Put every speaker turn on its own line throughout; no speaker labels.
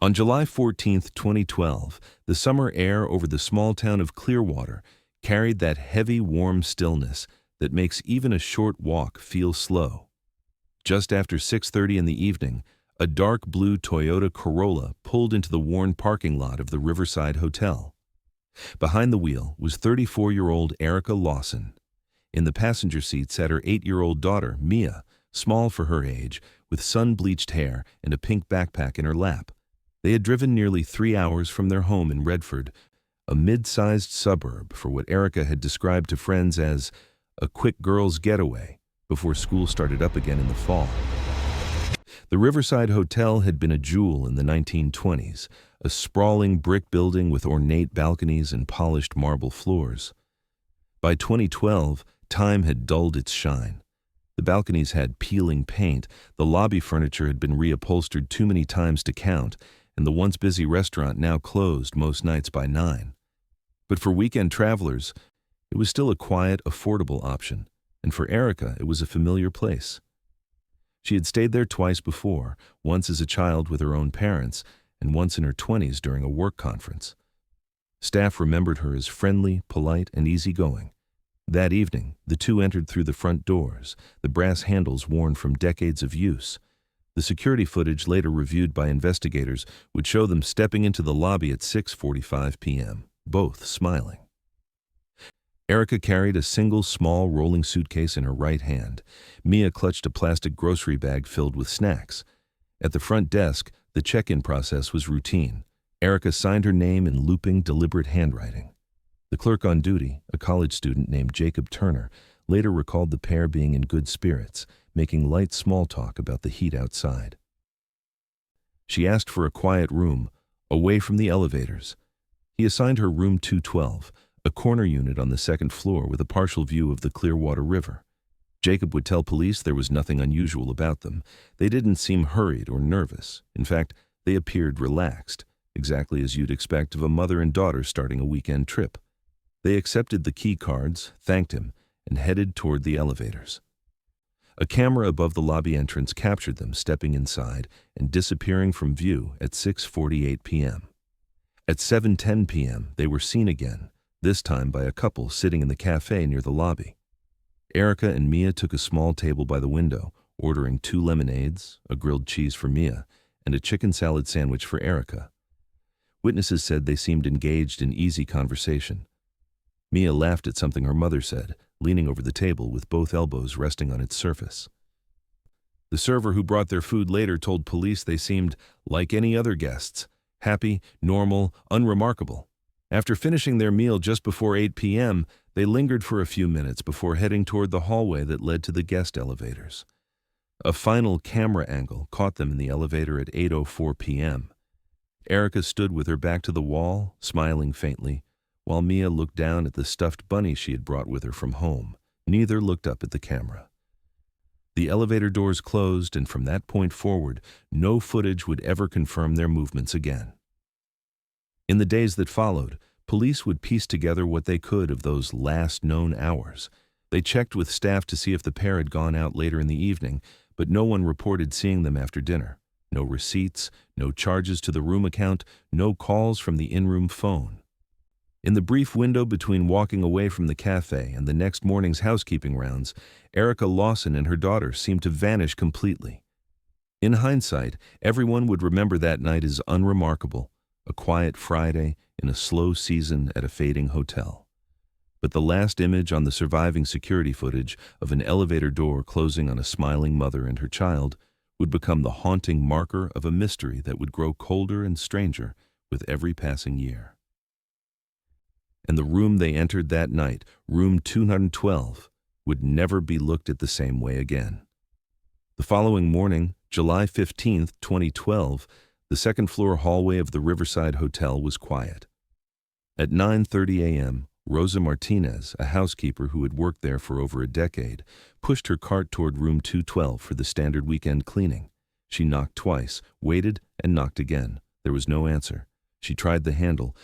On July 14, 2012, the summer air over the small town of Clearwater carried that heavy, warm stillness that makes even a short walk feel slow. Just after 6:30 in the evening, a dark blue Toyota Corolla pulled into the worn parking lot of the Riverside Hotel. Behind the wheel was 34-year-old Erica Lawson. In the passenger seat sat her 8-year-old daughter, Mia, small for her age, with sun-bleached hair and a pink backpack in her lap. They had driven nearly 3 hours from their home in Redford, a mid-sized suburb for what Erica had described to friends as a quick girl's getaway before school started up again in the fall. The Riverside Hotel had been a jewel in the 1920s, a sprawling brick building with ornate balconies and polished marble floors. By 2012, time had dulled its shine. The balconies had peeling paint, the lobby furniture had been reupholstered too many times to count, and the once busy restaurant now closed most nights by 9. But for weekend travelers, it was still a quiet, affordable option, and for Erica, it was a familiar place. She had stayed there twice before, once as a child with her own parents, and once in her 20s during a work conference. Staff remembered her as friendly, polite, and easygoing. That evening, the two entered through the front doors, the brass handles worn from decades of use. The security footage later reviewed by investigators would show them stepping into the lobby at 6:45 p.m., both smiling. Erica carried a single small rolling suitcase in her right hand. Mia clutched a plastic grocery bag filled with snacks. At the front desk, the check-in process was routine. Erica signed her name in looping, deliberate handwriting. The clerk on duty, a college student named Jacob Turner, later recalled the pair being in good spirits, making light small talk about the heat outside. She asked for a quiet room, away from the elevators. He assigned her room 212, a corner unit on the second floor with a partial view of the Clearwater River. Jacob would tell police there was nothing unusual about them. They didn't seem hurried or nervous. In fact, they appeared relaxed, exactly as you'd expect of a mother and daughter starting a weekend trip. They accepted the key cards, thanked him, and headed toward the elevators. A camera above the lobby entrance captured them stepping inside and disappearing from view at 6:48 p.m. At 7:10 p.m., they were seen again, this time by a couple sitting in the cafe near the lobby. Erica and Mia took a small table by the window, ordering 2 lemonades, a grilled cheese for Mia, and a chicken salad sandwich for Erica. Witnesses said they seemed engaged in easy conversation. Mia laughed at something her mother said, leaning over the table with both elbows resting on its surface. The server who brought their food later told police they seemed like any other guests, happy, normal, unremarkable. After finishing their meal just before 8 p.m., they lingered for a few minutes before heading toward the hallway that led to the guest elevators. A final camera angle caught them in the elevator at 8:04 p.m. Erica stood with her back to the wall, smiling faintly, while Mia looked down at the stuffed bunny she had brought with her from home. Neither looked up at the camera. The elevator doors closed, and from that point forward, no footage would ever confirm their movements again. In the days that followed, police would piece together what they could of those last known hours. They checked with staff to see if the pair had gone out later in the evening, but no one reported seeing them after dinner. No receipts, no charges to the room account, no calls from the in-room phone. In the brief window between walking away from the cafe and the next morning's housekeeping rounds, Erica Lawson and her daughter seemed to vanish completely. In hindsight, everyone would remember that night as unremarkable, a quiet Friday in a slow season at a fading hotel. But the last image on the surviving security footage of an elevator door closing on a smiling mother and her child would become the haunting marker of a mystery that would grow colder and stranger with every passing year. And the room they entered that night, room 212, would never be looked at the same way again. The following morning, July 15, 2012, the second-floor hallway of the Riverside Hotel was quiet. At 9:30 a.m., Rosa Martinez, a housekeeper who had worked there for over a decade, pushed her cart toward room 212 for the standard weekend cleaning. She knocked twice, waited, and knocked again. There was no answer. She tried the handle,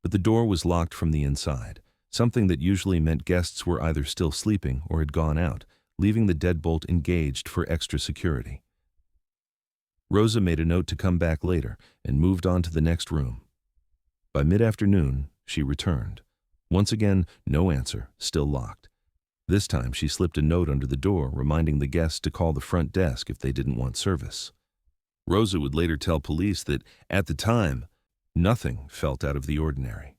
but the door was locked from the inside, something that usually meant guests were either still sleeping or had gone out, leaving the deadbolt engaged for extra security. Rosa made a note to come back later and moved on to the next room. By mid-afternoon, she returned. Once again, no answer, still locked. This time, she slipped a note under the door reminding the guests to call the front desk if they didn't want service. Rosa would later tell police that, at the time, nothing felt out of the ordinary.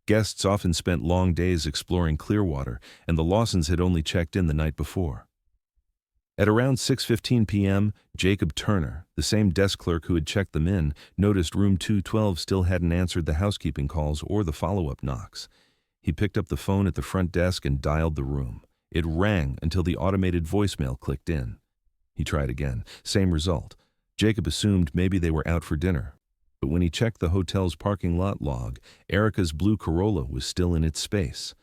Guests often spent long days exploring Clearwater, and the Lawsons had only checked in the night before. At around 6:15 p.m., Jacob Turner, the same desk clerk who had checked them in, noticed room 212 still hadn't answered the housekeeping calls or the follow-up knocks. He picked up the phone at the front desk and dialed the room. It rang until the automated voicemail clicked in. He tried again. Same result. Jacob assumed maybe they were out for dinner. But when he checked the hotel's parking lot log, Erica's blue Corolla was still in its space.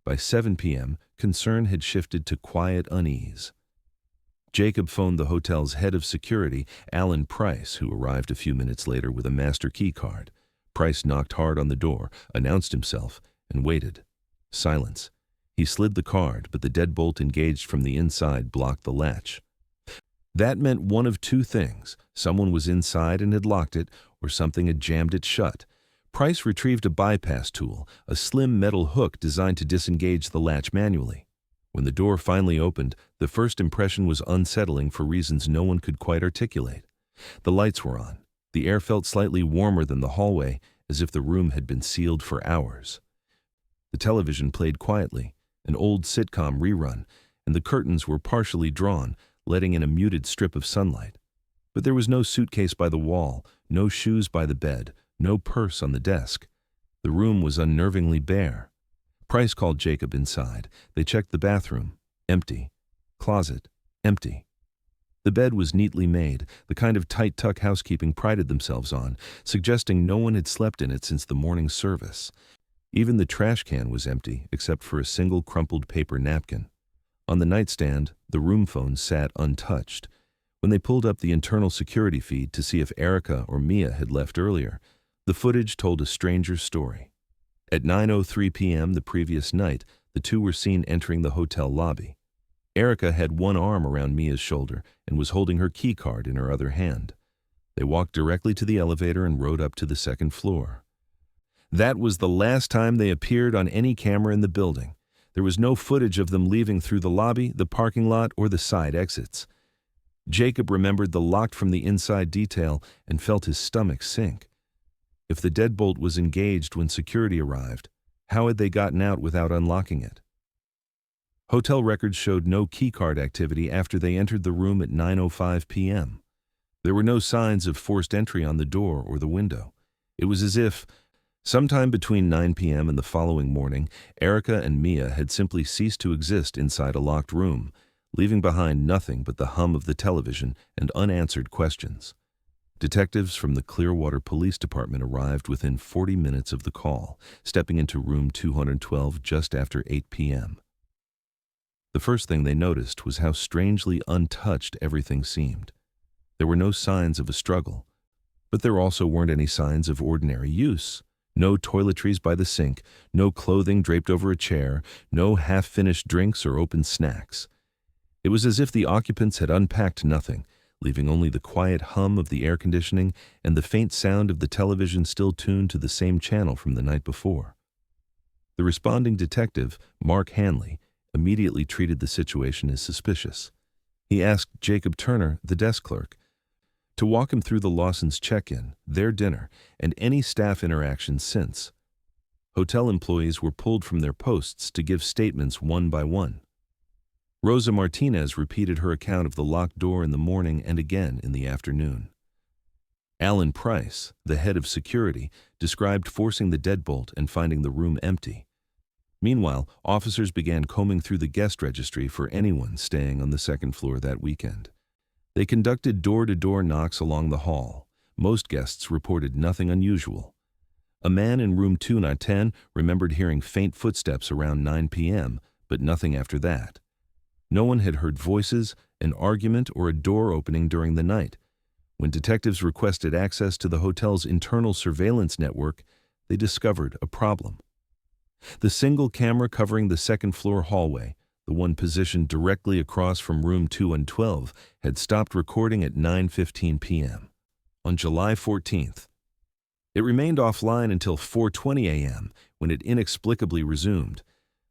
By 7 p.m., concern had shifted to quiet unease. Jacob phoned the hotel's head of security, Alan Price, who arrived a few minutes later with a master key card. Price knocked hard on the door, announced himself, and waited. Silence. He slid the card, but the deadbolt engaged from the inside blocked the latch. That meant one of two things. Someone was inside and had locked it, or something had jammed it shut. Price retrieved a bypass tool, a slim metal hook designed to disengage the latch manually. When the door finally opened, the first impression was unsettling for reasons no one could quite articulate. The lights were on. The air felt slightly warmer than the hallway, as if the room had been sealed for hours. The television played quietly, an old sitcom rerun, and the curtains were partially drawn, letting in a muted strip of sunlight. But there was no suitcase by the wall, no shoes by the bed, no purse on the desk. The room was unnervingly bare. Price called Jacob inside. They checked the bathroom. Empty. Closet. Empty. The bed was neatly made, the kind of tight-tuck housekeeping prided themselves on, suggesting no one had slept in it since the morning service. Even the trash can was empty, except for a single crumpled paper napkin. On the nightstand, the room phone sat untouched. When they pulled up the internal security feed to see if Erica or Mia had left earlier, the footage told a stranger's story. At 9:03 p.m. the previous night, the two were seen entering the hotel lobby. Erica had one arm around Mia's shoulder and was holding her key card in her other hand. They walked directly to the elevator and rode up to the second floor. That was the last time they appeared on any camera in the building. There was no footage of them leaving through the lobby, the parking lot, or the side exits. Jacob remembered the locked from the inside detail and felt his stomach sink. If the deadbolt was engaged when security arrived, how had they gotten out without unlocking it? Hotel records showed no keycard activity after they entered the room at 9:05 p.m. There were no signs of forced entry on the door or the window. It was as if, sometime between 9 p.m. and the following morning, Erica and Mia had simply ceased to exist inside a locked room, leaving behind nothing but the hum of the television and unanswered questions. Detectives from the Clearwater Police Department arrived within 40 minutes of the call, stepping into room 212 just after 8 p.m. The first thing they noticed was how strangely untouched everything seemed. There were no signs of a struggle, but there also weren't any signs of ordinary use. No toiletries by the sink, no clothing draped over a chair, no half-finished drinks or open snacks. It was as if the occupants had unpacked nothing, leaving only the quiet hum of the air conditioning and the faint sound of the television still tuned to the same channel from the night before. The responding detective, Mark Hanley, immediately treated the situation as suspicious. He asked Jacob Turner, the desk clerk, to walk him through the Lawsons' check-in, their dinner, and any staff interactions since. Hotel employees were pulled from their posts to give statements one by one. Rosa Martinez repeated her account of the locked door in the morning and again in the afternoon. Alan Price, the head of security, described forcing the deadbolt and finding the room empty. Meanwhile, officers began combing through the guest registry for anyone staying on the second floor that weekend. They conducted door-to-door knocks along the hall. Most guests reported nothing unusual. A man in room 210 remembered hearing faint footsteps around 9 p.m., but nothing after that. No one had heard voices, an argument, or a door opening during the night. When detectives requested access to the hotel's internal surveillance network, they discovered a problem. The single camera covering the second-floor hallway, the one positioned directly across from room 212, had stopped recording at 9:15 p.m. on July 14th. It remained offline until 4:20 a.m., when it inexplicably resumed.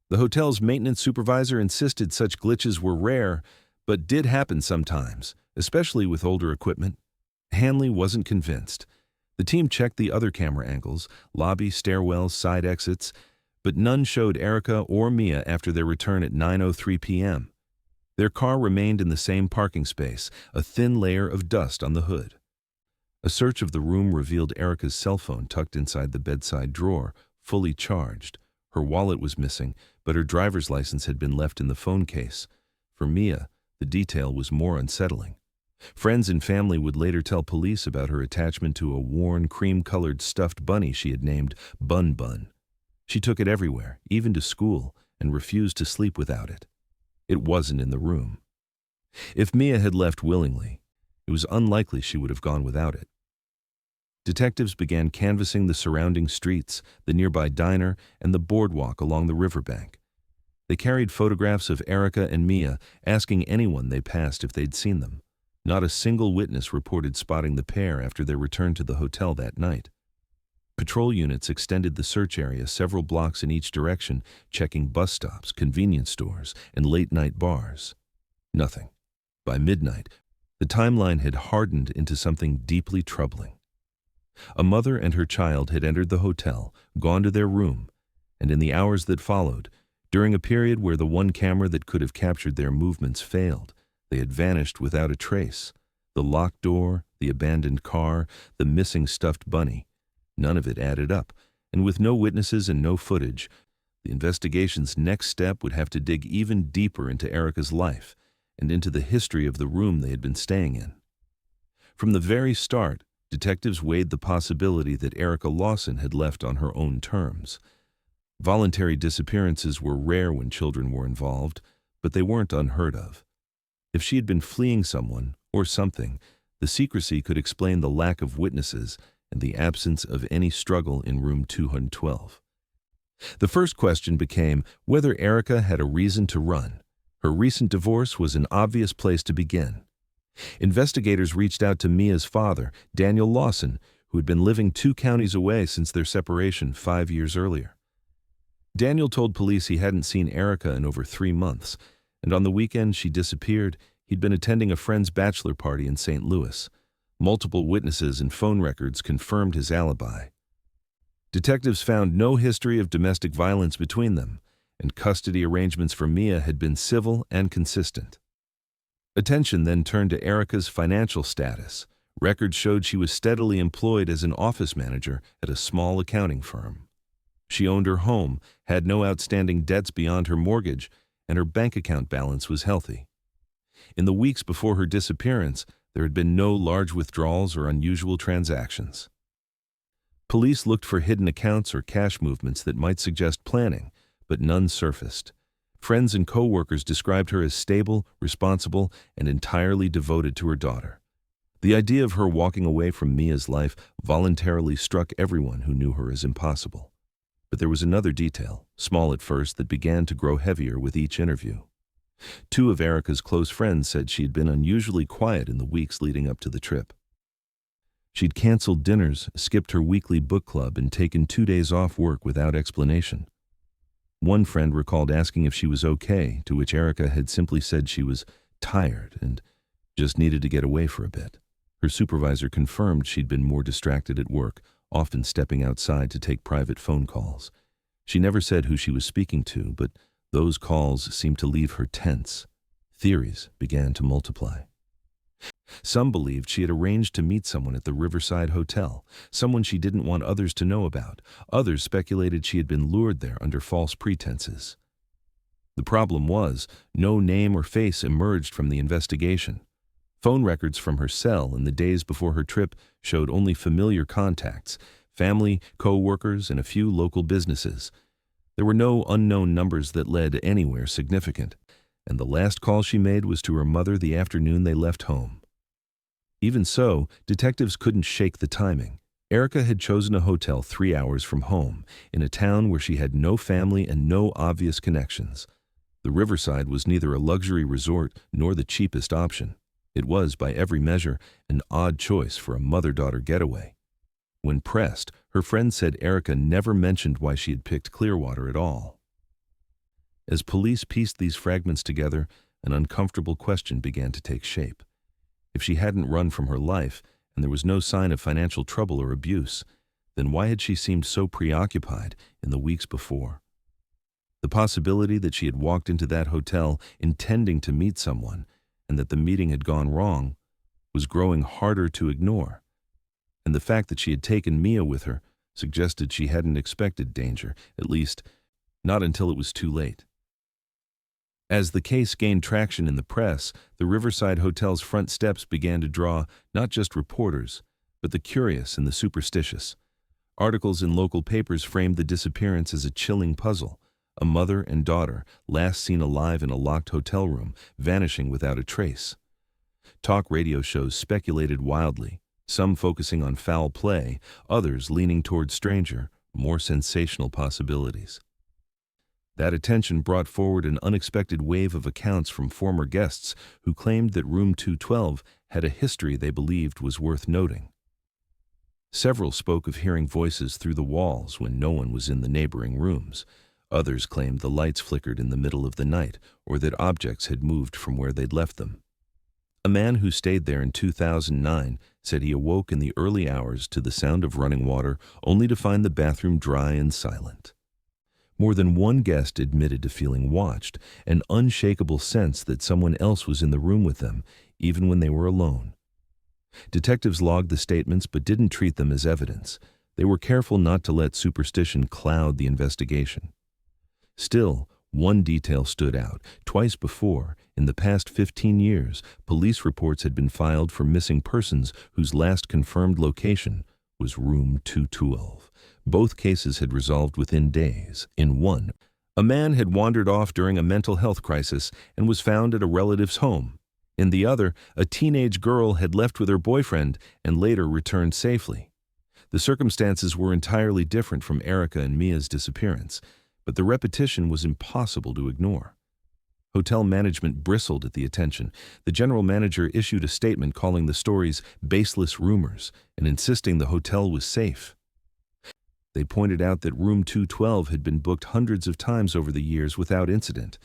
The hotel's maintenance supervisor insisted such glitches were rare, but did happen sometimes, especially with older equipment. Hanley wasn't convinced. The team checked the other camera angles, lobby, stairwells, side exits, but none showed Erica or Mia after their return at 9:03 p.m. Their car remained in the same parking space, a thin layer of dust on the hood. A search of the room revealed Erica's cell phone tucked inside the bedside drawer, fully charged. Her wallet was missing, but her driver's license had been left in the phone case. For Mia, the detail was more unsettling. Friends and family would later tell police about her attachment to a worn, cream-colored stuffed bunny she had named Bun Bun. She took it everywhere, even to school, and refused to sleep without it. It wasn't in the room. If Mia had left willingly, it was unlikely she would have gone without it. Detectives began canvassing the surrounding streets, the nearby diner, and the boardwalk along the riverbank. They carried photographs of Erica and Mia, asking anyone they passed if they'd seen them. Not a single witness reported spotting the pair after their return to the hotel that night. Patrol units extended the search area several blocks in each direction, checking bus stops, convenience stores, and late-night bars. Nothing. By midnight, the timeline had hardened into something deeply troubling. A mother and her child had entered the hotel, gone to their room, and in the hours that followed, during a period where the one camera that could have captured their movements failed, they had vanished without a trace. The locked door, the abandoned car, the missing stuffed bunny. None of it added up, and with no witnesses and no footage, the investigation's next step would have to dig even deeper into Erica's life and into the history of the room they had been staying in. From the very start, detectives weighed the possibility that Erica Lawson had left on her own terms. Voluntary disappearances were rare when children were involved, but they weren't unheard of. If she had been fleeing someone, or something, the secrecy could explain the lack of witnesses and the absence of any struggle in room 212. The first question became whether Erica had a reason to run. Her recent divorce was an obvious place to begin. Investigators reached out to Mia's father, Daniel Lawson, who had been living 2 counties away since their separation 5 years earlier. Daniel told police he hadn't seen Erica in over 3 months, and on the weekend she disappeared, he'd been attending a friend's bachelor party in St. Louis. Multiple witnesses and phone records confirmed his alibi. Detectives found no history of domestic violence between them, and custody arrangements for Mia had been civil and consistent. Attention then turned to Erica's financial status. Records showed she was steadily employed as an office manager at a small accounting firm. She owned her home, had no outstanding debts beyond her mortgage, and her bank account balance was healthy. In the weeks before her disappearance, there had been no large withdrawals or unusual transactions. Police looked for hidden accounts or cash movements that might suggest planning, but none surfaced. Friends and co-workers described her as stable, responsible, and entirely devoted to her daughter. The idea of her walking away from Mia's life voluntarily struck everyone who knew her as impossible. But there was another detail, small at first, that began to grow heavier with each interview. 2 of Erica's close friends said she had been unusually quiet in the weeks leading up to the trip. She'd canceled dinners, skipped her weekly book club, and taken 2 days off work without explanation. One friend recalled asking if she was okay, to which Erica had simply said she was tired and just needed to get away for a bit. Her supervisor confirmed she'd been more distracted at work, often stepping outside to take private phone calls. She never said who she was speaking to, but those calls seemed to leave her tense. Theories began to multiply. Some believed she had arranged to meet someone at the Riverside Hotel, someone she didn't want others to know about. Others speculated she had been lured there under false pretenses. The problem was, no name or face emerged from the investigation. Phone records from her cell in the days before her trip showed only familiar contacts, family, co-workers, and a few local businesses. There were no unknown numbers that led anywhere significant, and the last call she made was to her mother the afternoon they left home. Even so, detectives couldn't shake the timing. Erica had chosen a hotel 3 hours from home, in a town where she had no family and no obvious connections. The Riverside was neither a luxury resort nor the cheapest option. It was, by every measure, an odd choice for a mother-daughter getaway. When pressed, her friend said Erica never mentioned why she had picked Clearwater at all. As police pieced these fragments together, an uncomfortable question began to take shape. If she hadn't run from her life, and there was no sign of financial trouble or abuse, then why had she seemed so preoccupied in the weeks before? The possibility that she had walked into that hotel intending to meet someone, and that the meeting had gone wrong, was growing harder to ignore. And the fact that she had taken Mia with her suggested she hadn't expected danger, at least not until it was too late. As the case gained traction in the press, the Riverside Hotel's front steps began to draw not just reporters, but the curious and the superstitious. Articles in local papers framed the disappearance as a chilling puzzle. A mother and daughter, last seen alive in a locked hotel room, vanishing without a trace. Talk radio shows speculated wildly, some focusing on foul play, others leaning toward stranger, more sensational possibilities. That attention brought forward an unexpected wave of accounts from former guests who claimed that Room 212 had a history they believed was worth noting. Several spoke of hearing voices through the walls when no one was in the neighboring rooms. Others claimed the lights flickered in the middle of the night, or that objects had moved from where they'd left them. A man who stayed there in 2009 said he awoke in the early hours to the sound of running water, only to find the bathroom dry and silent. More than one guest admitted to feeling watched, an unshakable sense that someone else was in the room with them, even when they were alone. Detectives logged the statements but didn't treat them as evidence. They were careful not to let superstition cloud the investigation. Still, one detail stood out. Twice before, in the past 15 years, police reports had been filed for missing persons whose last confirmed location was Room 212. Both cases had resolved within days. In one, a man had wandered off during a mental health crisis and was found at a relative's home. In the other, a teenage girl had left with her boyfriend and later returned safely. The circumstances were entirely different from Erica and Mia's disappearance, but the repetition was impossible to ignore. Hotel management bristled at the attention. The general manager issued a statement calling the stories baseless rumors and insisting the hotel was safe. They pointed out that Room 212 had been booked hundreds of times over the years without incident.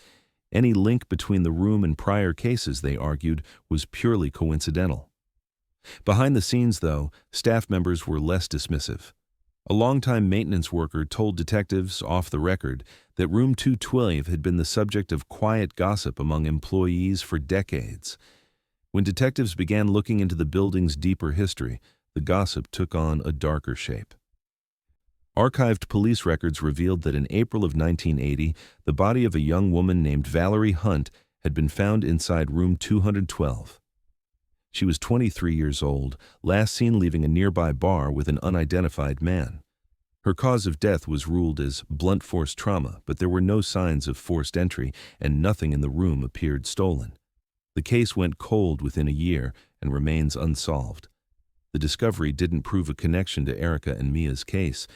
Any link between the room and prior cases, they argued, was purely coincidental. Behind the scenes, though, staff members were less dismissive. A longtime maintenance worker told detectives, off the record, that Room 212 had been the subject of quiet gossip among employees for decades. When detectives began looking into the building's deeper history, the gossip took on a darker shape. Archived police records revealed that in April of 1980, the body of a young woman named Valerie Hunt had been found inside Room 212. She was 23 years old, last seen leaving a nearby bar with an unidentified man. Her cause of death was ruled as blunt force trauma, but there were no signs of forced entry, and nothing in the room appeared stolen. The case went cold within a year and remains unsolved. The discovery didn't prove a connection to Erica and Mia's case,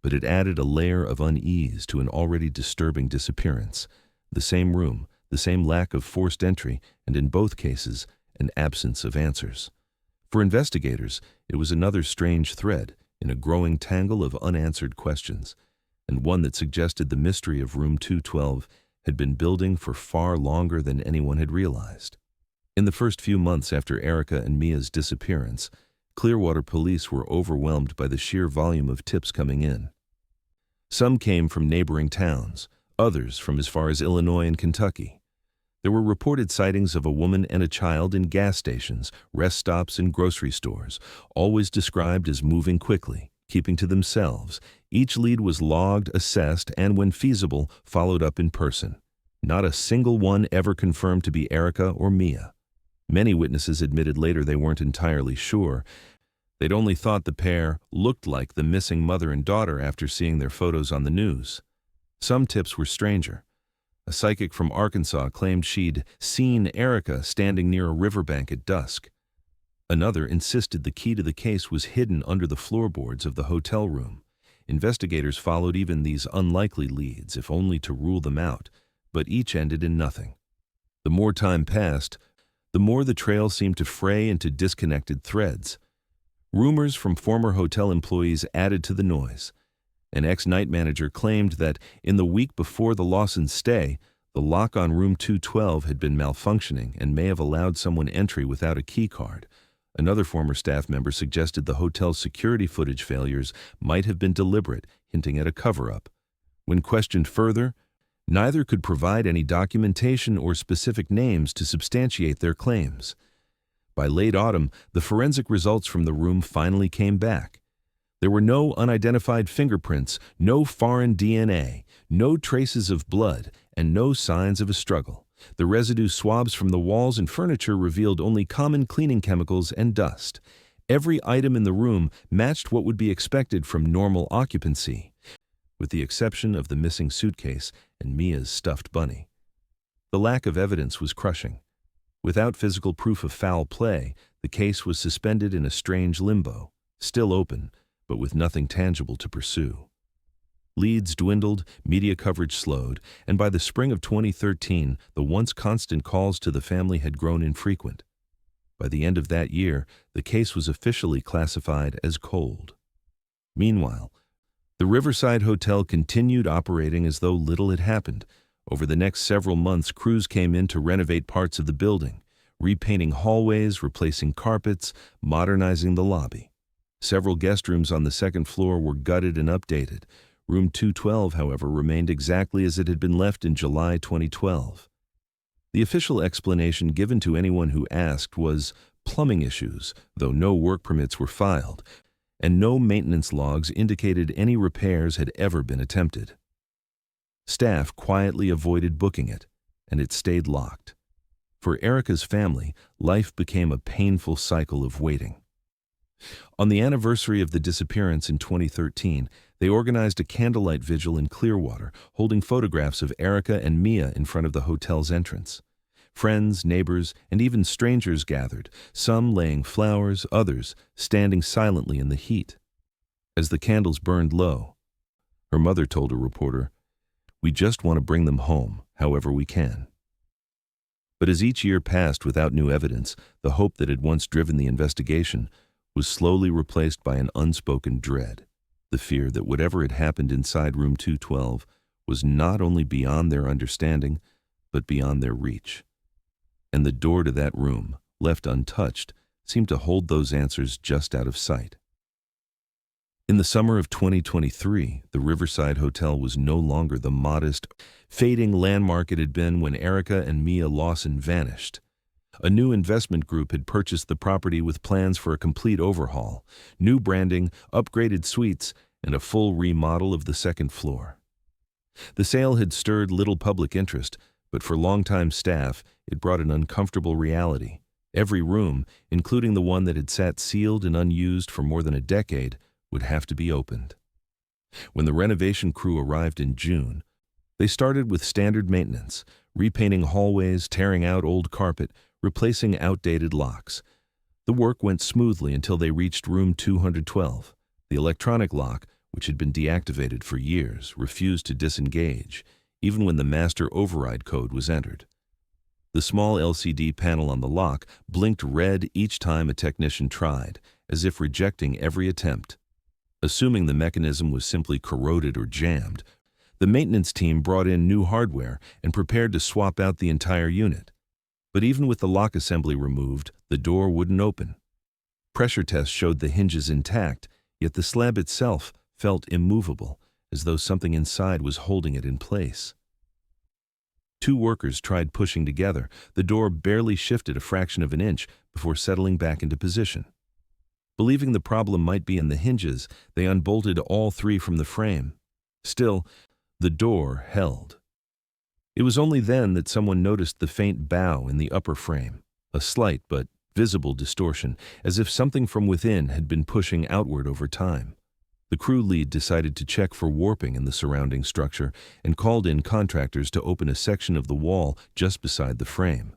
but it added a layer of unease to an already disturbing disappearance. The same room, the same lack of forced entry, and in both cases, an absence of answers. For investigators, it was another strange thread in a growing tangle of unanswered questions, and one that suggested the mystery of Room 212 had been building for far longer than anyone had realized. In the first few months after Erica and Mia's disappearance, Clearwater police were overwhelmed by the sheer volume of tips coming in. Some came from neighboring towns, others from as far as Illinois and Kentucky. There were reported sightings of a woman and a child in gas stations, rest stops, and grocery stores, always described as moving quickly, keeping to themselves. Each lead was logged, assessed, and when feasible, followed up in person. Not a single one ever confirmed to be Erica or Mia. Many witnesses admitted later they weren't entirely sure. They'd only thought the pair looked like the missing mother and daughter after seeing their photos on the news. Some tips were stranger. A psychic from Arkansas claimed she'd seen Erica standing near a riverbank at dusk. Another insisted the key to the case was hidden under the floorboards of the hotel room. Investigators followed even these unlikely leads, if only to rule them out, but each ended in nothing. The more time passed, the more the trail seemed to fray into disconnected threads. Rumors from former hotel employees added to the noise. An ex-night manager claimed that in the week before the Lawsons' stay, the lock on room 212 had been malfunctioning and may have allowed someone entry without a key card. Another former staff member suggested the hotel's security footage failures might have been deliberate, hinting at a cover-up. When questioned further, neither could provide any documentation or specific names to substantiate their claims. By late autumn, the forensic results from the room finally came back. There were no unidentified fingerprints, no foreign DNA, no traces of blood, and no signs of a struggle. The residue swabs from the walls and furniture revealed only common cleaning chemicals and dust. Every item in the room matched what would be expected from normal occupancy, with the exception of the missing suitcase and Mia's stuffed bunny. The lack of evidence was crushing. Without physical proof of foul play, the case was suspended in a strange limbo, still open, but with nothing tangible to pursue. Leads dwindled, media coverage slowed, and by the spring of 2013, the once constant calls to the family had grown infrequent. By the end of that year, the case was officially classified as cold. Meanwhile, the Riverside Hotel continued operating as though little had happened. Over the next several months, crews came in to renovate parts of the building, repainting hallways, replacing carpets, modernizing the lobby. Several guest rooms on the second floor were gutted and updated. Room 212, however, remained exactly as it had been left in July 2012. The official explanation given to anyone who asked was plumbing issues, though no work permits were filed, and no maintenance logs indicated any repairs had ever been attempted. Staff quietly avoided booking it, and it stayed locked. For Erica's family, life became a painful cycle of waiting. On the anniversary of the disappearance in 2013, they organized a candlelight vigil in Clearwater, holding photographs of Erica and Mia in front of the hotel's entrance. Friends, neighbors, and even strangers gathered, some laying flowers, others standing silently in the heat. As the candles burned low, her mother told a reporter, "We just want to bring them home, however we can." But as each year passed without new evidence, the hope that had once driven the investigation was slowly replaced by an unspoken dread, the fear that whatever had happened inside room 212 was not only beyond their understanding, but beyond their reach. And the door to that room, left untouched, seemed to hold those answers just out of sight. In the summer of 2023, the Riverside Hotel was no longer the modest, fading landmark it had been when Erica and Mia Lawson vanished. A new investment group had purchased the property with plans for a complete overhaul, new branding, upgraded suites, and a full remodel of the second floor. The sale had stirred little public interest, but for longtime staff, it brought an uncomfortable reality. Every room, including the one that had sat sealed and unused for more than a decade, would have to be opened. When the renovation crew arrived in June, they started with standard maintenance, repainting hallways, tearing out old carpet, replacing outdated locks. The work went smoothly until they reached room 212. The electronic lock, which had been deactivated for years, refused to disengage, even when the master override code was entered. The small LCD panel on the lock blinked red each time a technician tried, as if rejecting every attempt. Assuming the mechanism was simply corroded or jammed, the maintenance team brought in new hardware and prepared to swap out the entire unit. But even with the lock assembly removed, the door wouldn't open. Pressure tests showed the hinges intact, yet the slab itself felt immovable, as though something inside was holding it in place. Two workers tried pushing together. The door barely shifted a fraction of an inch before settling back into position. Believing the problem might be in the hinges, they unbolted all three from the frame. Still, the door held. It was only then that someone noticed the faint bow in the upper frame, a slight but visible distortion, as if something from within had been pushing outward over time. The crew lead decided to check for warping in the surrounding structure and called in contractors to open a section of the wall just beside the frame.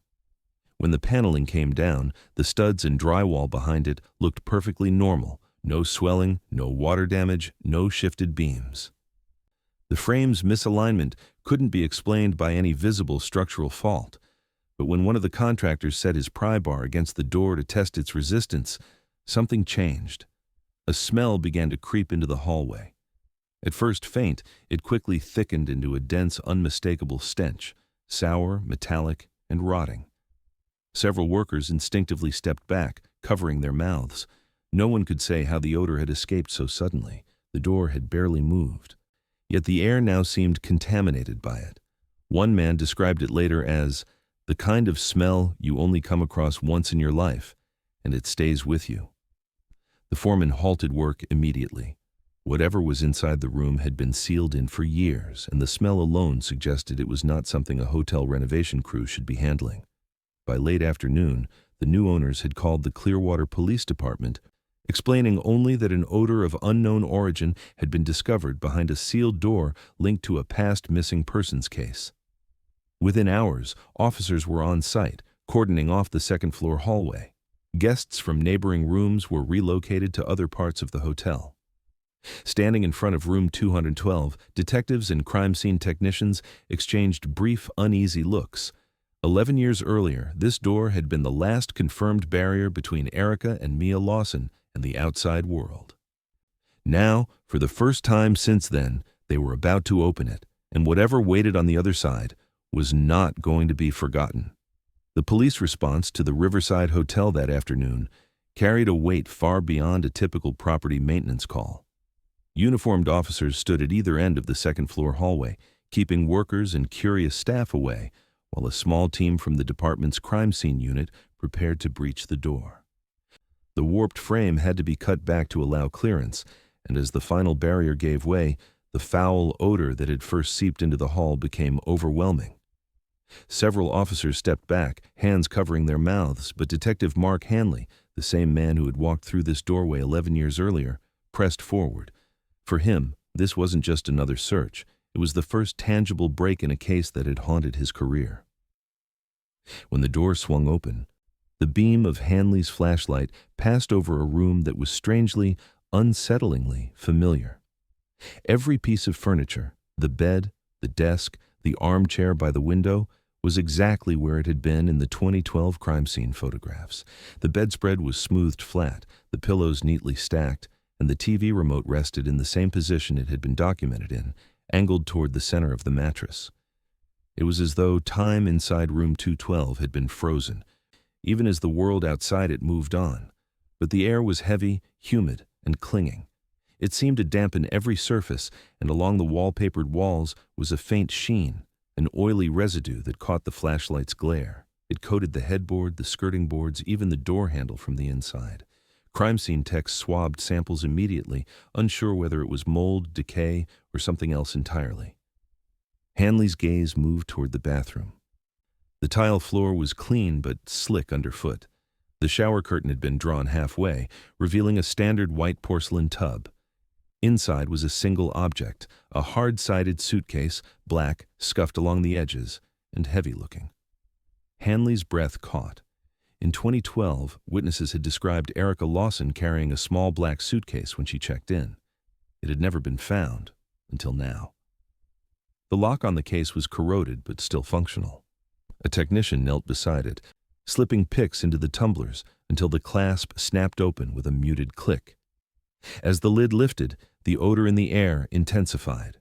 When the paneling came down, the studs and drywall behind it looked perfectly normal, no swelling, no water damage, no shifted beams. The frame's misalignment couldn't be explained by any visible structural fault, but when one of the contractors set his pry bar against the door to test its resistance, something changed. A smell began to creep into the hallway. At first faint, it quickly thickened into a dense, unmistakable stench, sour, metallic, and rotting. Several workers instinctively stepped back, covering their mouths. No one could say how the odor had escaped so suddenly. The door had barely moved. Yet the air now seemed contaminated by it. One man described it later as the kind of smell you only come across once in your life, and it stays with you. The foreman halted work immediately. Whatever was inside the room had been sealed in for years, and the smell alone suggested it was not something a hotel renovation crew should be handling. By late afternoon, the new owners had called the Clearwater Police Department, explaining only that an odor of unknown origin had been discovered behind a sealed door linked to a past missing persons case. Within hours, officers were on site, cordoning off the second-floor hallway. Guests from neighboring rooms were relocated to other parts of the hotel. Standing in front of room 212, detectives and crime scene technicians exchanged brief, uneasy looks. 11 years earlier, this door had been the last confirmed barrier between Erica and Mia Lawson and the outside world. Now, for the first time since then, they were about to open it, and whatever waited on the other side was not going to be forgotten. The police response to the Riverside Hotel that afternoon carried a weight far beyond a typical property maintenance call. Uniformed officers stood at either end of the second-floor hallway, keeping workers and curious staff away, while a small team from the department's crime scene unit prepared to breach the door. The warped frame had to be cut back to allow clearance, and as the final barrier gave way, the foul odor that had first seeped into the hall became overwhelming. Several officers stepped back, hands covering their mouths, but Detective Mark Hanley, the same man who had walked through this doorway 11 years earlier, pressed forward. For him, this wasn't just another search. It was the first tangible break in a case that had haunted his career. When the door swung open, the beam of Hanley's flashlight passed over a room that was strangely, unsettlingly familiar. Every piece of furniture, the bed, the desk, the armchair by the window, was exactly where it had been in the 2012 crime scene photographs. The bedspread was smoothed flat, the pillows neatly stacked, and the TV remote rested in the same position it had been documented in, angled toward the center of the mattress. It was as though time inside room 212 had been frozen, even as the world outside it moved on. But the air was heavy, humid, and clinging. It seemed to dampen every surface, and along the wallpapered walls was a faint sheen, an oily residue that caught the flashlight's glare. It coated the headboard, the skirting boards, even the door handle from the inside. Crime scene techs swabbed samples immediately, unsure whether it was mold, decay, or something else entirely. Hanley's gaze moved toward the bathroom. The tile floor was clean but slick underfoot. The shower curtain had been drawn halfway, revealing a standard white porcelain tub. Inside was a single object, a hard-sided suitcase, black, scuffed along the edges, and heavy-looking. Hanley's breath caught. In 2012, witnesses had described Erica Lawson carrying a small black suitcase when she checked in. It had never been found, until now. The lock on the case was corroded but still functional. A technician knelt beside it, slipping picks into the tumblers until the clasp snapped open with a muted click. As the lid lifted, the odor in the air intensified.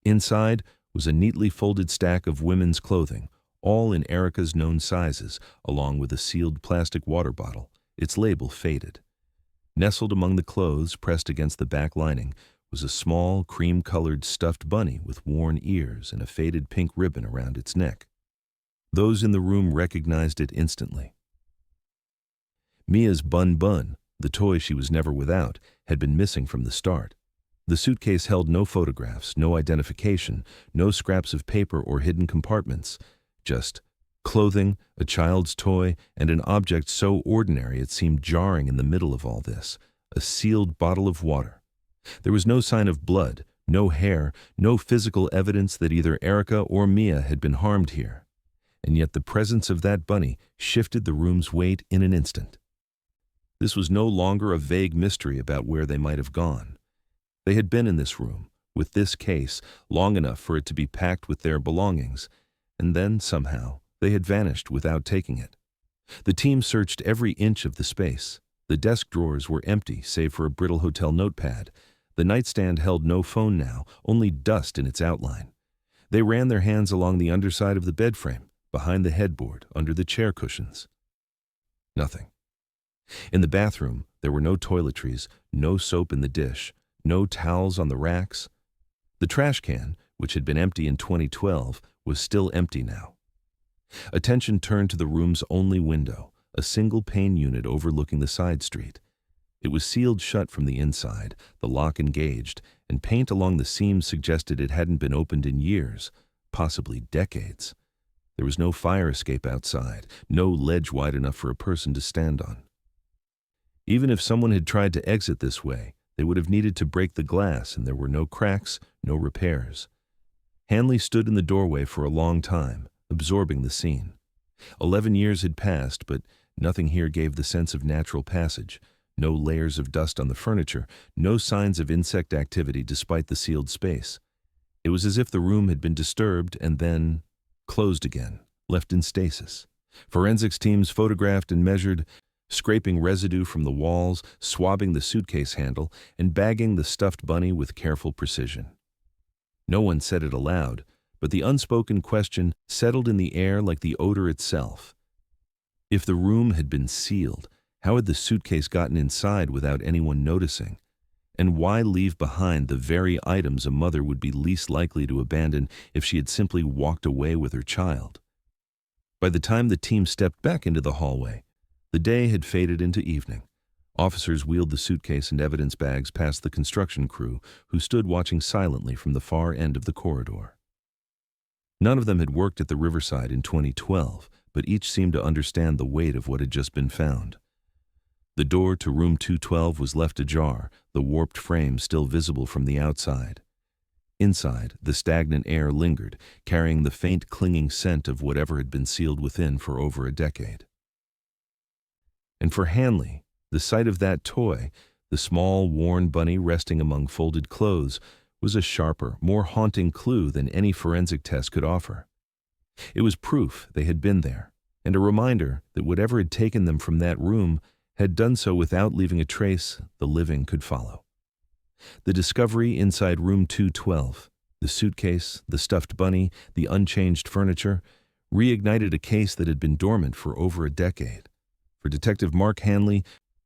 Inside was a neatly folded stack of women's clothing, all in Erica's known sizes, along with a sealed plastic water bottle, its label faded. Nestled among the clothes, pressed against the back lining, was a small, cream-colored stuffed bunny with worn ears and a faded pink ribbon around its neck. Those in the room recognized it instantly. Mia's Bun Bun, the toy she was never without, had been missing from the start. The suitcase held no photographs, no identification, no scraps of paper or hidden compartments. Just clothing, a child's toy, and an object so ordinary it seemed jarring in the middle of all this, a sealed bottle of water. There was no sign of blood, no hair, no physical evidence that either Erica or Mia had been harmed here. And yet the presence of that bunny shifted the room's weight in an instant. This was no longer a vague mystery about where they might have gone. They had been in this room, with this case long enough for it to be packed with their belongings, and then, somehow, they had vanished without taking it. The team searched every inch of the space. The desk drawers were empty, save for a brittle hotel notepad. The nightstand held no phone now, only dust in its outline. They ran their hands along the underside of the bed frame, behind the headboard, under the chair cushions. Nothing. In the bathroom, there were no toiletries, no soap in the dish, no towels on the racks. The trash can, which had been empty in 2012, was still empty now. Attention turned to the room's only window, a single-pane unit overlooking the side street. It was sealed shut from the inside, the lock engaged, and paint along the seams suggested it hadn't been opened in years, possibly decades. There was no fire escape outside, no ledge wide enough for a person to stand on. Even if someone had tried to exit this way, they would have needed to break the glass, and there were no cracks, no repairs. Hanley stood in the doorway for a long time, absorbing the scene. 11 years had passed, but nothing here gave the sense of natural passage. No layers of dust on the furniture, no signs of insect activity despite the sealed space. It was as if the room had been disturbed and then closed again, left in stasis. Forensics teams photographed and measured, scraping residue from the walls, swabbing the suitcase handle, and bagging the stuffed bunny with careful precision. No one said it aloud, but the unspoken question settled in the air like the odor itself. If the room had been sealed, how had the suitcase gotten inside without anyone noticing? And why leave behind the very items a mother would be least likely to abandon if she had simply walked away with her child? By the time the team stepped back into the hallway, the day had faded into evening. Officers wheeled the suitcase and evidence bags past the construction crew, who stood watching silently from the far end of the corridor. None of them had worked at the Riverside in 2012, but each seemed to understand the weight of what had just been found. The door to room 212 was left ajar, the warped frame still visible from the outside. Inside, the stagnant air lingered, carrying the faint clinging scent of whatever had been sealed within for over a decade. And for Hanley, the sight of that toy, the small, worn bunny resting among folded clothes, was a sharper, more haunting clue than any forensic test could offer. It was proof they had been there, and a reminder that whatever had taken them from that room had done so without leaving a trace the living could follow. The discovery inside room 212, the suitcase, the stuffed bunny, the unchanged furniture, reignited a case that had been dormant for over a decade. For Detective Mark Hanley,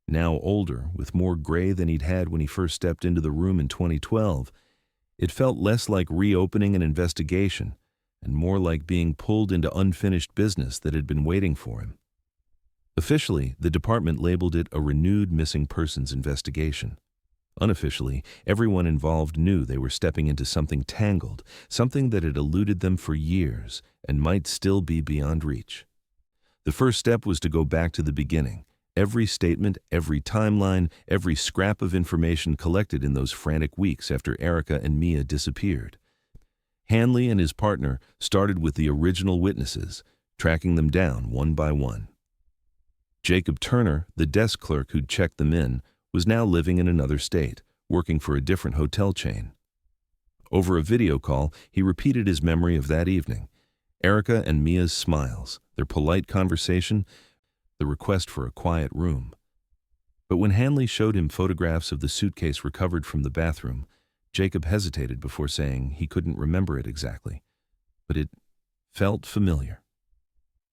now older, with more gray than he'd had when he first stepped into the room in 2012, it felt less like reopening an investigation and more like being pulled into unfinished business that had been waiting for him. Officially, the department labeled it a renewed missing persons investigation. Unofficially, everyone involved knew they were stepping into something tangled, something that had eluded them for years and might still be beyond reach. The first step was to go back to the beginning. Every statement, every timeline, every scrap of information collected in those frantic weeks after Erica and Mia disappeared. Hanley and his partner started with the original witnesses, tracking them down one by one. Jacob Turner, the desk clerk who'd checked them in, was now living in another state, working for a different hotel chain. Over a video call, he repeated his memory of that evening. Erica and Mia's smiles, their polite conversation, the request for a quiet room. But when Hanley showed him photographs of the suitcase recovered from the bathroom, Jacob hesitated before saying he couldn't remember it exactly. But it felt familiar.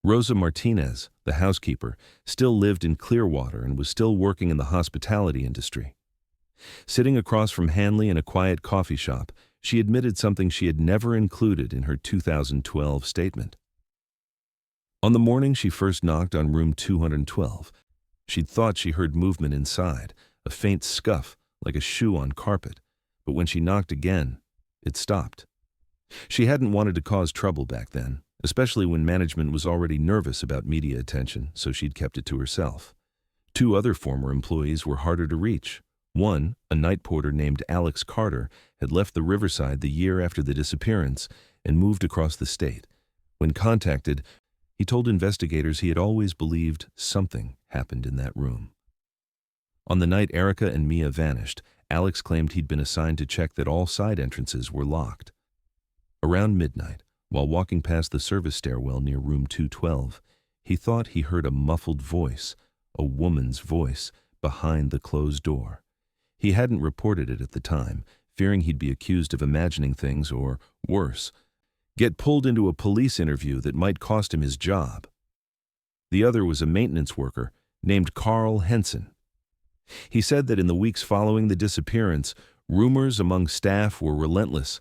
Rosa Martinez, the housekeeper, still lived in Clearwater and was still working in the hospitality industry. Sitting across from Hanley in a quiet coffee shop, she admitted something she had never included in her 2012 statement. On the morning she first knocked on room 212, she'd thought she heard movement inside, a faint scuff like a shoe on carpet, but when she knocked again, it stopped. She hadn't wanted to cause trouble back then, especially when management was already nervous about media attention, so she'd kept it to herself. 2 other former employees were harder to reach. One, a night porter named Alex Carter, had left the Riverside the year after the disappearance and moved across the state. When contacted, he told investigators he had always believed something happened in that room. On the night Erica and Mia vanished, Alex claimed he'd been assigned to check that all side entrances were locked. Around midnight, while walking past the service stairwell near room 212, he thought he heard a muffled voice, a woman's voice, behind the closed door. He hadn't reported it at the time, fearing he'd be accused of imagining things or, worse, get pulled into a police interview that might cost him his job. The other was a maintenance worker named Carl Henson. He said that in the weeks following the disappearance, rumors among staff were relentless.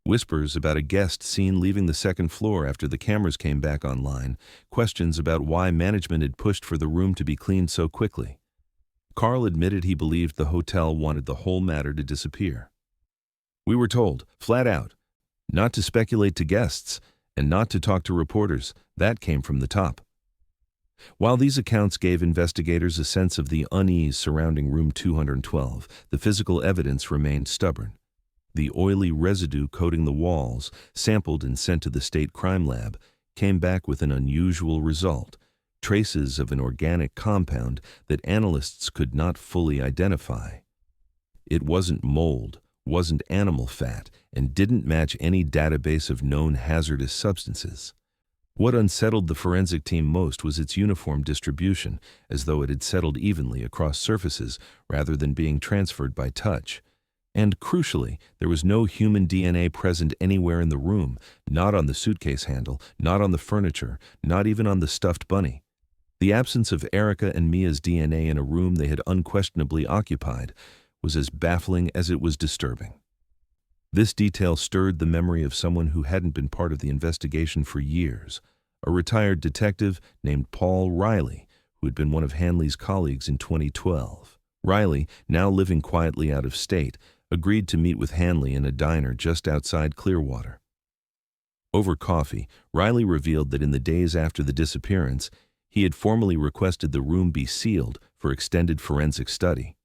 Whispers about a guest seen leaving the second floor after the cameras came back online, questions about why management had pushed for the room to be cleaned so quickly. Carl admitted he believed the hotel wanted the whole matter to disappear. "We were told, flat out, not to speculate to guests and not to talk to reporters. That came from the top." While these accounts gave investigators a sense of the unease surrounding room 212, the physical evidence remained stubborn. The oily residue coating the walls, sampled and sent to the state crime lab, came back with an unusual result: traces of an organic compound that analysts could not fully identify. It wasn't mold, wasn't animal fat, and didn't match any database of known hazardous substances. What unsettled the forensic team most was its uniform distribution, as though it had settled evenly across surfaces rather than being transferred by touch. And crucially, there was no human DNA present anywhere in the room, not on the suitcase handle, not on the furniture, not even on the stuffed bunny. The absence of Erica and Mia's DNA in a room they had unquestionably occupied was as baffling as it was disturbing. This detail stirred the memory of someone who hadn't been part of the investigation for years, a retired detective named Paul Riley, who had been one of Hanley's colleagues in 2012. Riley, now living quietly out of state, agreed to meet with Hanley in a diner just outside Clearwater. Over coffee, Riley revealed that in the days after the disappearance, he had formally requested the room be sealed for extended forensic study.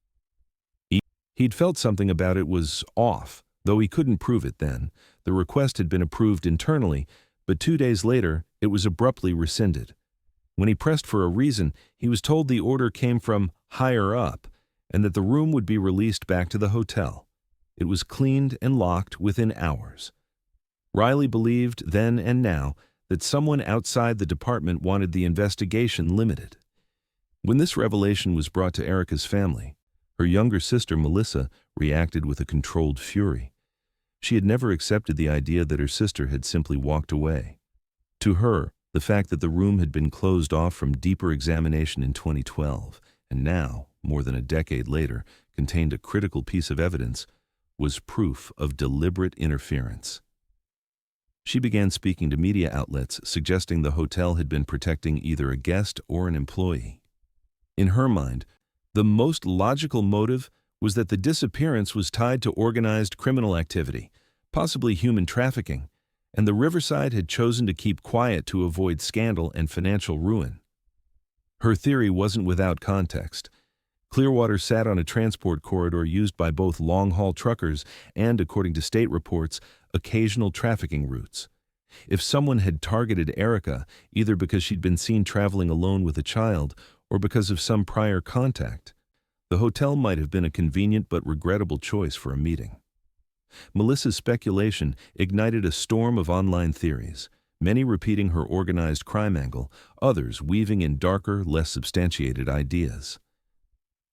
He'd felt something about it was off. Though he couldn't prove it then. The request had been approved internally, but 2 days later, it was abruptly rescinded. When he pressed for a reason, he was told the order came from higher up and that the room would be released back to the hotel. It was cleaned and locked within hours. Riley believed then and now that someone outside the department wanted the investigation limited. When this revelation was brought to Erica's family, her younger sister, Melissa, reacted with a controlled fury. She had never accepted the idea that her sister had simply walked away. To her, the fact that the room had been closed off from deeper examination in 2012, and now, more than a decade later, contained a critical piece of evidence, was proof of deliberate interference. She began speaking to media outlets, suggesting the hotel had been protecting either a guest or an employee. In her mind, the most logical motive was that the disappearance was tied to organized criminal activity, possibly human trafficking, and the Riverside had chosen to keep quiet to avoid scandal and financial ruin. Her theory wasn't without context. Clearwater sat on a transport corridor used by both long-haul truckers and, according to state reports, occasional trafficking routes. If someone had targeted Erica, either because she'd been seen traveling alone with a child or because of some prior contact, the hotel might have been a convenient but regrettable choice for a meeting. Melissa's speculation ignited a storm of online theories, many repeating her organized crime angle, others weaving in darker, less substantiated ideas.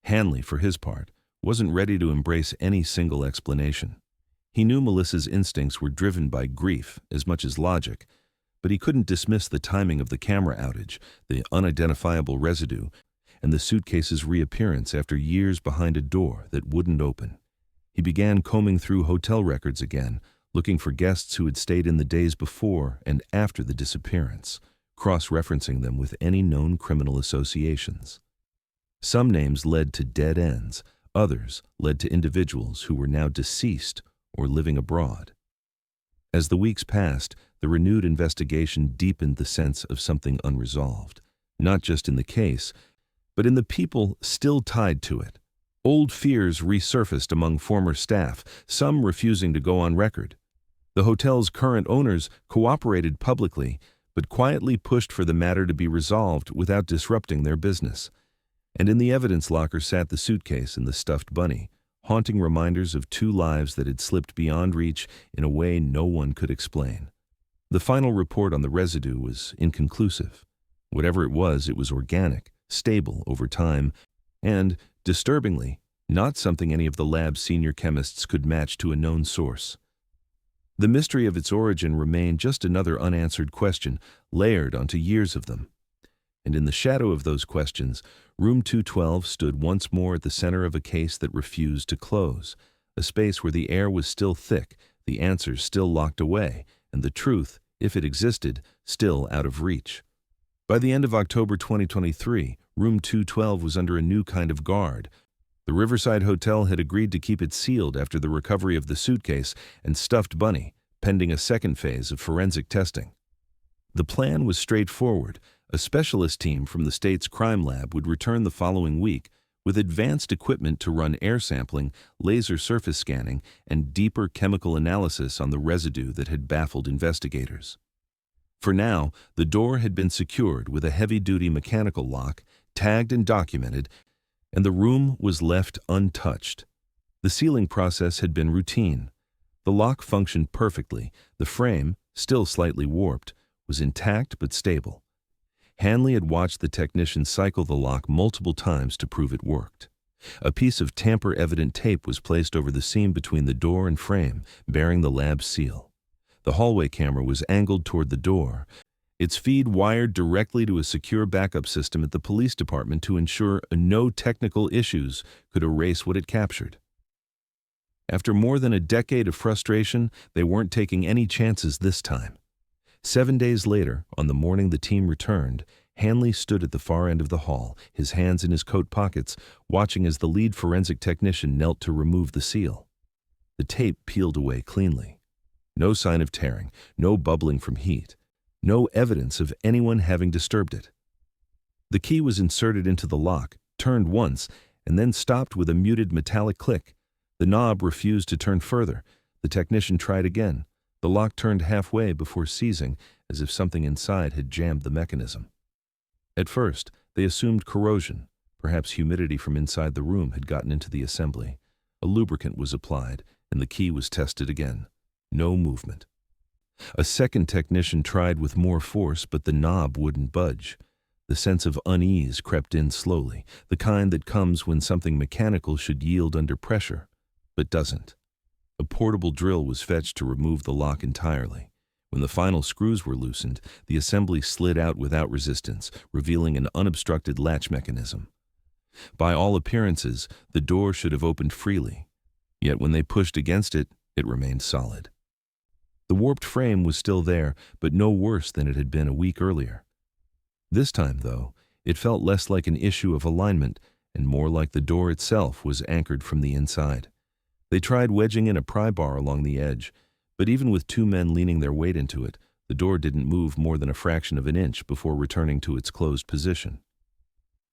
Hanley, for his part, wasn't ready to embrace any single explanation. He knew Melissa's instincts were driven by grief as much as logic, but he couldn't dismiss the timing of the camera outage, the unidentifiable residue, and the suitcase's reappearance after years behind a door that wouldn't open. He began combing through hotel records again, looking for guests who had stayed in the days before and after the disappearance, cross-referencing them with any known criminal associations. Some names led to dead ends, others led to individuals who were now deceased or living abroad. As the weeks passed, the renewed investigation deepened the sense of something unresolved, not just in the case, but in the people still tied to it. Old fears resurfaced among former staff, some refusing to go on record. The hotel's current owners cooperated publicly, but quietly pushed for the matter to be resolved without disrupting their business. And in the evidence locker sat the suitcase and the stuffed bunny, haunting reminders of two lives that had slipped beyond reach in a way no one could explain. The final report on the residue was inconclusive. Whatever it was organic, stable over time, and, disturbingly, not something any of the lab's senior chemists could match to a known source. The mystery of its origin remained just another unanswered question, layered onto years of them. And in the shadow of those questions, Room 212 stood once more at the center of a case that refused to close, a space where the air was still thick, the answers still locked away, and the truth, if it existed, still out of reach. By the end of October 2023, Room 212 was under a new kind of guard. The Riverside Hotel had agreed to keep it sealed after the recovery of the suitcase and stuffed bunny, pending a second phase of forensic testing. The plan was straightforward. A specialist team from the state's crime lab would return the following week with advanced equipment to run air sampling, laser surface scanning, and deeper chemical analysis on the residue that had baffled investigators. For now, the door had been secured with a heavy-duty mechanical lock, tagged and documented, and the room was left untouched. The sealing process had been routine. The lock functioned perfectly. The frame, still slightly warped, was intact but stable. Hanley had watched the technician cycle the lock multiple times to prove it worked. A piece of tamper-evident tape was placed over the seam between the door and frame, bearing the lab seal. The hallway camera was angled toward the door, its feed wired directly to a secure backup system at the police department to ensure no technical issues could erase what it captured. After more than a decade of frustration, they weren't taking any chances this time. 7 days later, on the morning the team returned, Hanley stood at the far end of the hall, his hands in his coat pockets, watching as the lead forensic technician knelt to remove the seal. The tape peeled away cleanly. No sign of tearing, no bubbling from heat, no evidence of anyone having disturbed it. The key was inserted into the lock, turned once, and then stopped with a muted metallic click. The knob refused to turn further. The technician tried again. The lock turned halfway before seizing, as if something inside had jammed the mechanism. At first, they assumed corrosion. Perhaps humidity from inside the room had gotten into the assembly. A lubricant was applied, and the key was tested again. No movement. A second technician tried with more force, but the knob wouldn't budge. The sense of unease crept in slowly, the kind that comes when something mechanical should yield under pressure, but doesn't. A portable drill was fetched to remove the lock entirely. When the final screws were loosened, the assembly slid out without resistance, revealing an unobstructed latch mechanism. By all appearances, the door should have opened freely. Yet when they pushed against it, it remained solid. The warped frame was still there, but no worse than it had been a week earlier. This time, though, it felt less like an issue of alignment and more like the door itself was anchored from the inside. They tried wedging in a pry bar along the edge, but even with two men leaning their weight into it, the door didn't move more than a fraction of an inch before returning to its closed position.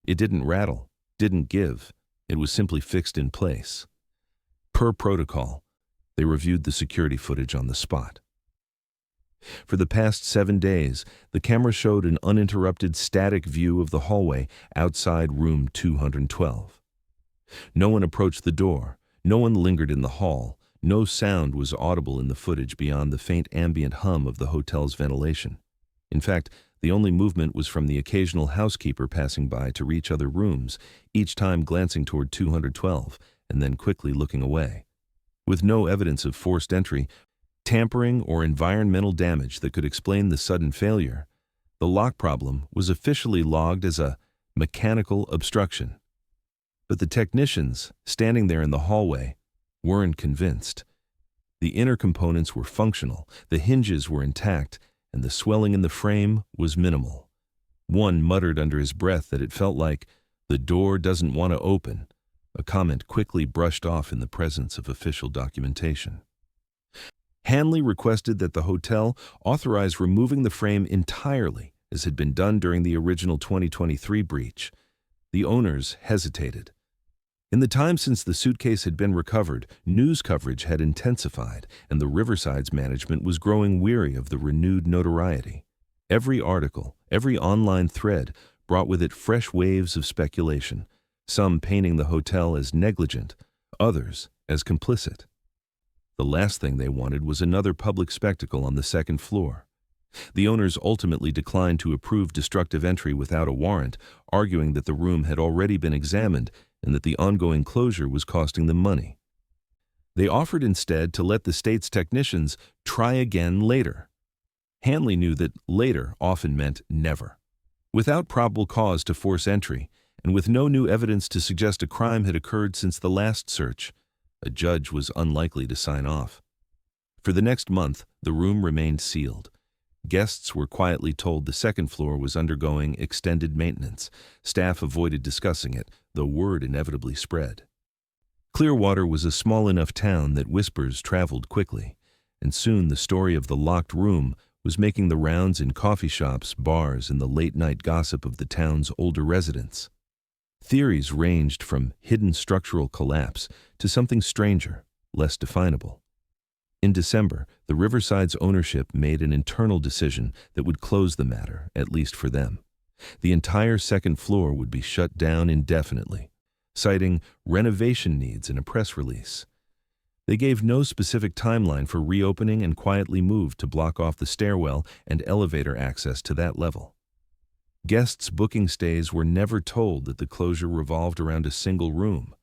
It didn't rattle, didn't give, it was simply fixed in place. Per protocol, they reviewed the security footage on the spot. For the past 7 days, the camera showed an uninterrupted static view of the hallway outside room 212. No one approached the door, no one lingered in the hall, no sound was audible in the footage beyond the faint ambient hum of the hotel's ventilation. In fact, the only movement was from the occasional housekeeper passing by to reach other rooms, each time glancing toward 212 and then quickly looking away. With no evidence of forced entry, tampering, or environmental damage that could explain the sudden failure, the lock problem was officially logged as a mechanical obstruction. But the technicians, standing there in the hallway, weren't convinced. The inner components were functional, the hinges were intact, and the swelling in the frame was minimal. One muttered under his breath that it felt like, "The door doesn't want to open," a comment quickly brushed off in the presence of official documentation. Hanley requested that the hotel authorize removing the frame entirely, as had been done during the original 2023 breach. The owners hesitated. In the time since the suitcase had been recovered, news coverage had intensified, and the Riverside's management was growing weary of the renewed notoriety. Every article, every online thread brought with it fresh waves of speculation, some painting the hotel as negligent, others as complicit. The last thing they wanted was another public spectacle on the second floor. The owners ultimately declined to approve destructive entry without a warrant, arguing that the room had already been examined and that the ongoing closure was costing them money. They offered instead to let the state's technicians try again later. Hanley knew that later often meant never. Without probable cause to force entry, and with no new evidence to suggest a crime had occurred since the last search, a judge was unlikely to sign off. For the next month, the room remained sealed. Guests were quietly told the second floor was undergoing extended maintenance. Staff avoided discussing it, though word inevitably spread. Clearwater was a small enough town that whispers traveled quickly, and soon the story of the locked room was making the rounds in coffee shops, bars, and the late-night gossip of the town's older residents. Theories ranged from hidden structural collapse to something stranger, less definable. In December, the Riverside's ownership made an internal decision that would close the matter, at least for them. The entire second floor would be shut down indefinitely, citing renovation needs in a press release. They gave no specific timeline for reopening and quietly moved to block off the stairwell and elevator access to that level. Guests booking stays were never told that the closure revolved around a single room.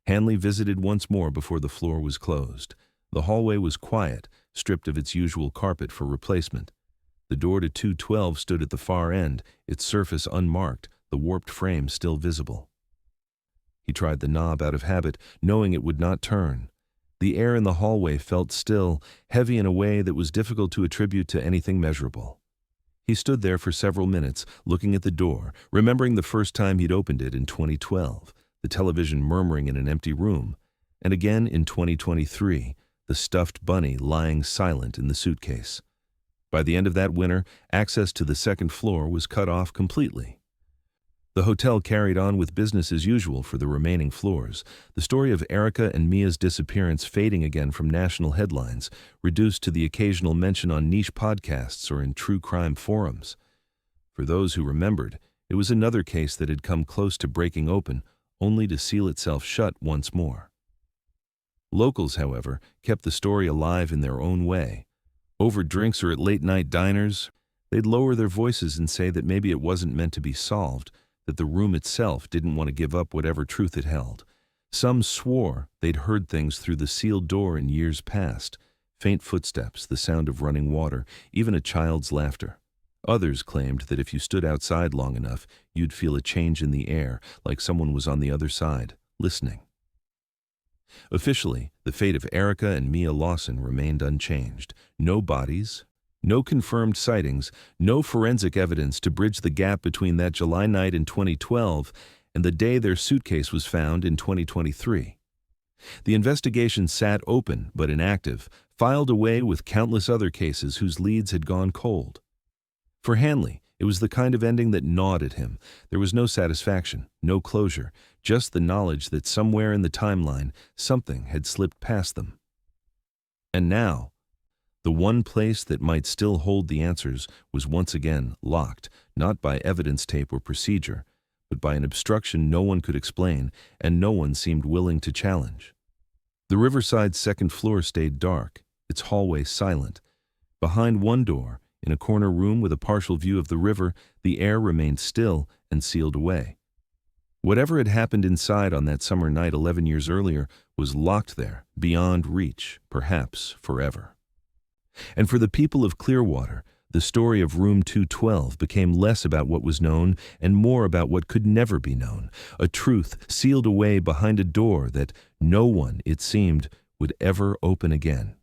Hanley visited once more before the floor was closed. The hallway was quiet, stripped of its usual carpet for replacement. The door to 212 stood at the far end, its surface unmarked, the warped frame still visible. He tried the knob out of habit, knowing it would not turn. The air in the hallway felt still, heavy in a way that was difficult to attribute to anything measurable. He stood there for several minutes, looking at the door, remembering the first time he'd opened it in 2012, the television murmuring in an empty room, and again in 2023, the stuffed bunny lying silent in the suitcase. By the end of that winter, access to the second floor was cut off completely. The hotel carried on with business as usual for the remaining floors, the story of Erica and Mia's disappearance fading again from national headlines, reduced to the occasional mention on niche podcasts or in true crime forums. For those who remembered, it was another case that had come close to breaking open, only to seal itself shut once more. Locals, however, kept the story alive in their own way. Over drinks or at late-night diners, they'd lower their voices and say that maybe it wasn't meant to be solved, that the room itself didn't want to give up whatever truth it held. Some swore they'd heard things through the sealed door in years past, faint footsteps, the sound of running water, even a child's laughter. Others claimed that if you stood outside long enough, you'd feel a change in the air, like someone was on the other side, listening. Officially, the fate of Erica and Mia Lawson remained unchanged. No bodies, no confirmed sightings, no forensic evidence to bridge the gap between that July night in 2012 and the day their suitcase was found in 2023. The investigation sat open but inactive, filed away with countless other cases whose leads had gone cold. For Hanley, it was the kind of ending that gnawed at him. There was no satisfaction, no closure, just the knowledge that somewhere in the timeline something had slipped past them. And now, the one place that might still hold the answers was once again locked, not by evidence tape or procedure, but by an obstruction no one could explain and no one seemed willing to challenge. The Riverside's second floor stayed dark, its hallway silent. Behind one door, in a corner room with a partial view of the river, the air remained still and sealed away. Whatever had happened inside on that summer night 11 years earlier was locked there, beyond reach, perhaps forever. And for the people of Clearwater, the story of Room 212 became less about what was known and more about what could never be known, a truth sealed away behind a door that no one, it seemed, would ever open again.